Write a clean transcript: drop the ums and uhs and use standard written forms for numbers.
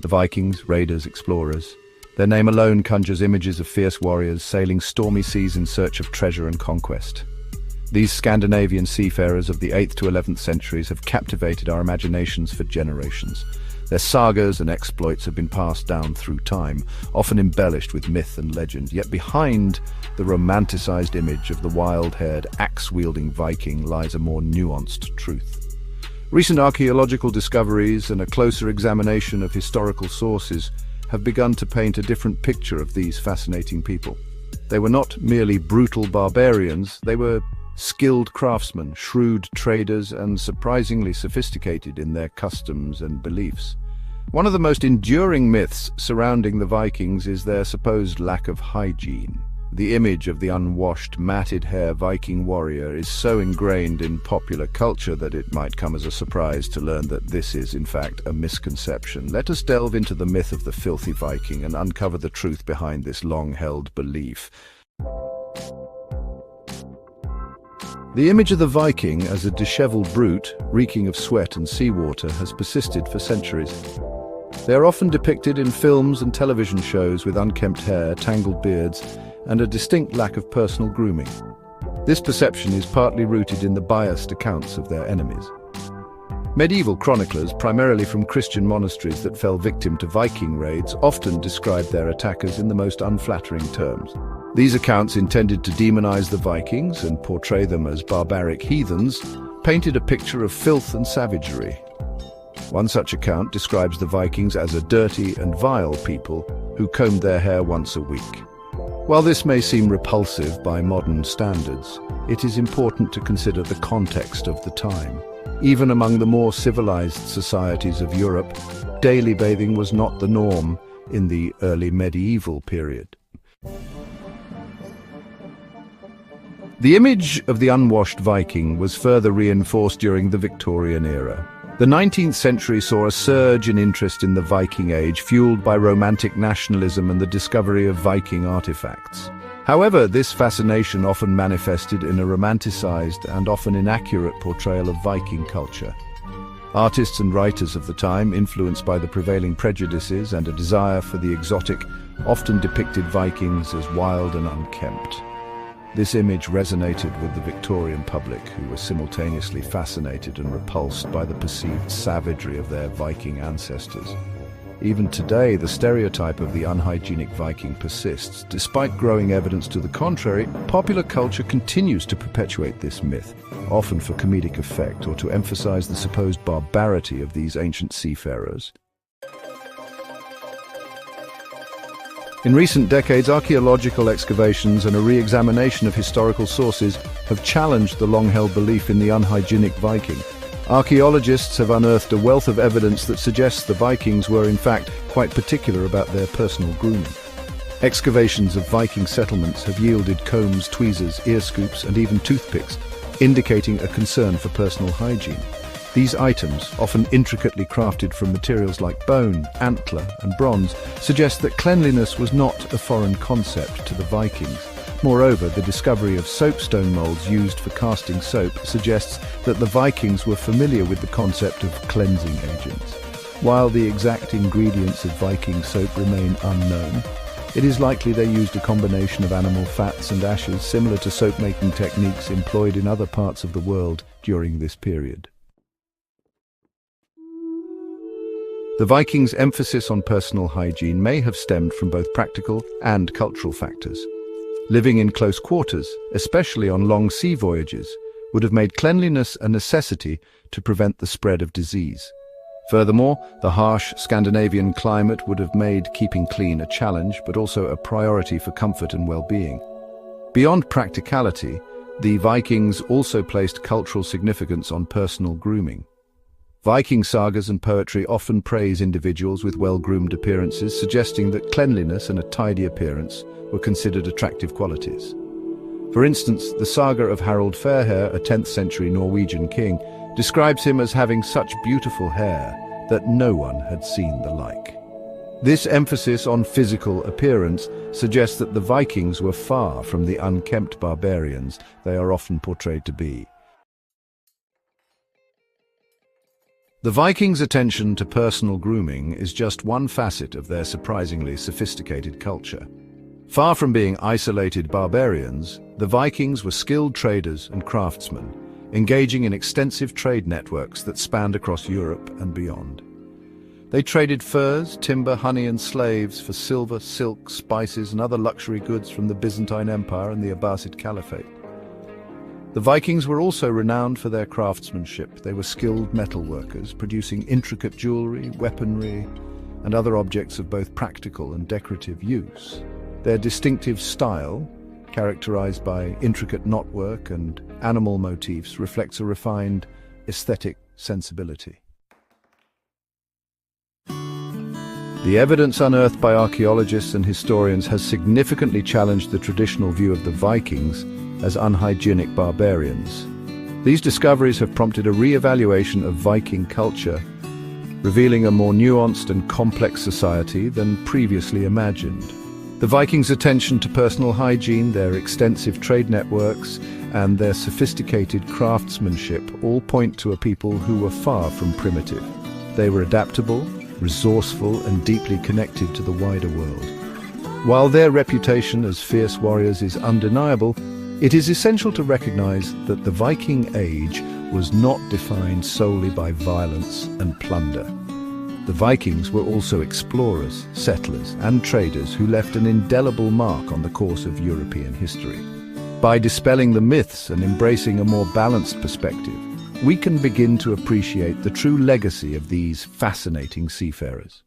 The Vikings, raiders, explorers. Their name alone conjures images of fierce warriors sailing stormy seas in search of treasure and conquest. These Scandinavian seafarers of the 8th to 11th centuries have captivated our imaginations for generations. Their sagas and exploits have been passed down through time, often embellished with myth and legend. Yet behind the romanticized image of the wild-haired, axe-wielding Viking lies a more nuanced truth. Recent archaeological discoveries and a closer examination of historical sources have begun to paint a different picture of these fascinating people. They were not merely brutal barbarians, they were skilled craftsmen, shrewd traders, and surprisingly sophisticated in their customs and beliefs. One of the most enduring myths surrounding the Vikings is their supposed lack of hygiene. The image of the unwashed, matted-hair Viking warrior is so ingrained in popular culture that it might come as a surprise to learn that this is, in fact, a misconception. Let us delve into the myth of the filthy Viking and uncover the truth behind this long-held belief. The image of the Viking as a disheveled brute, reeking of sweat and seawater, has persisted for centuries. They are often depicted in films and television shows with unkempt hair, tangled beards, and a distinct lack of personal grooming. This perception is partly rooted in the biased accounts of their enemies. Medieval chroniclers, primarily from Christian monasteries that fell victim to Viking raids, often described their attackers in the most unflattering terms. These accounts, intended to demonize the Vikings and portray them as barbaric heathens, painted a picture of filth and savagery. One such account describes the Vikings as a dirty and vile people who combed their hair once a week. While this may seem repulsive by modern standards, it is important to consider the context of the time. Even among the more civilized societies of Europe, daily bathing was not the norm in the early medieval period. The image of the unwashed Viking was further reinforced during the Victorian era. The 19th century saw a surge in interest in the Viking Age, fueled by romantic nationalism and the discovery of Viking artifacts. However, this fascination often manifested in a romanticized and often inaccurate portrayal of Viking culture. Artists and writers of the time, influenced by the prevailing prejudices and a desire for the exotic, often depicted Vikings as wild and unkempt. This image resonated with the Victorian public, who were simultaneously fascinated and repulsed by the perceived savagery of their Viking ancestors. Even today, the stereotype of the unhygienic Viking persists. Despite growing evidence to the contrary, popular culture continues to perpetuate this myth, often for comedic effect or to emphasize the supposed barbarity of these ancient seafarers. In recent decades, archaeological excavations and a re-examination of historical sources have challenged the long-held belief in the unhygienic Viking. Archaeologists have unearthed a wealth of evidence that suggests the Vikings were in fact quite particular about their personal grooming. Excavations of Viking settlements have yielded combs, tweezers, ear scoops, and even toothpicks, indicating a concern for personal hygiene. These items, often intricately crafted from materials like bone, antler, and bronze, suggest that cleanliness was not a foreign concept to the Vikings. Moreover, the discovery of soapstone molds used for casting soap suggests that the Vikings were familiar with the concept of cleansing agents. While the exact ingredients of Viking soap remain unknown, it is likely they used a combination of animal fats and ashes similar to soap-making techniques employed in other parts of the world during this period. The Vikings' emphasis on personal hygiene may have stemmed from both practical and cultural factors. Living in close quarters, especially on long sea voyages, would have made cleanliness a necessity to prevent the spread of disease. Furthermore, the harsh Scandinavian climate would have made keeping clean a challenge, but also a priority for comfort and well-being. Beyond practicality, the Vikings also placed cultural significance on personal grooming. Viking sagas and poetry often praise individuals with well-groomed appearances, suggesting that cleanliness and a tidy appearance were considered attractive qualities. For instance, the saga of Harald Fairhair, a 10th century Norwegian king, describes him as having such beautiful hair that no one had seen the like. This emphasis on physical appearance suggests that the Vikings were far from the unkempt barbarians they are often portrayed to be. The Vikings' attention to personal grooming is just one facet of their surprisingly sophisticated culture. Far from being isolated barbarians, the Vikings were skilled traders and craftsmen, engaging in extensive trade networks that spanned across Europe and beyond. They traded furs, timber, honey, and slaves for silver, silk, spices, and other luxury goods from the Byzantine Empire and the Abbasid Caliphate. The Vikings were also renowned for their craftsmanship. They were skilled metalworkers, producing intricate jewelry, weaponry, and other objects of both practical and decorative use. Their distinctive style, characterized by intricate knotwork and animal motifs, reflects a refined aesthetic sensibility. The evidence unearthed by archaeologists and historians has significantly challenged the traditional view of the Vikings as unhygienic barbarians. These discoveries have prompted a re-evaluation of Viking culture, revealing a more nuanced and complex society than previously imagined. The Vikings' attention to personal hygiene, their extensive trade networks, and their sophisticated craftsmanship all point to a people who were far from primitive. They were adaptable, resourceful, and deeply connected to the wider world. While their reputation as fierce warriors is undeniable, it is essential to recognize that the Viking Age was not defined solely by violence and plunder. The Vikings were also explorers, settlers, and traders who left an indelible mark on the course of European history. By dispelling the myths and embracing a more balanced perspective, we can begin to appreciate the true legacy of these fascinating seafarers.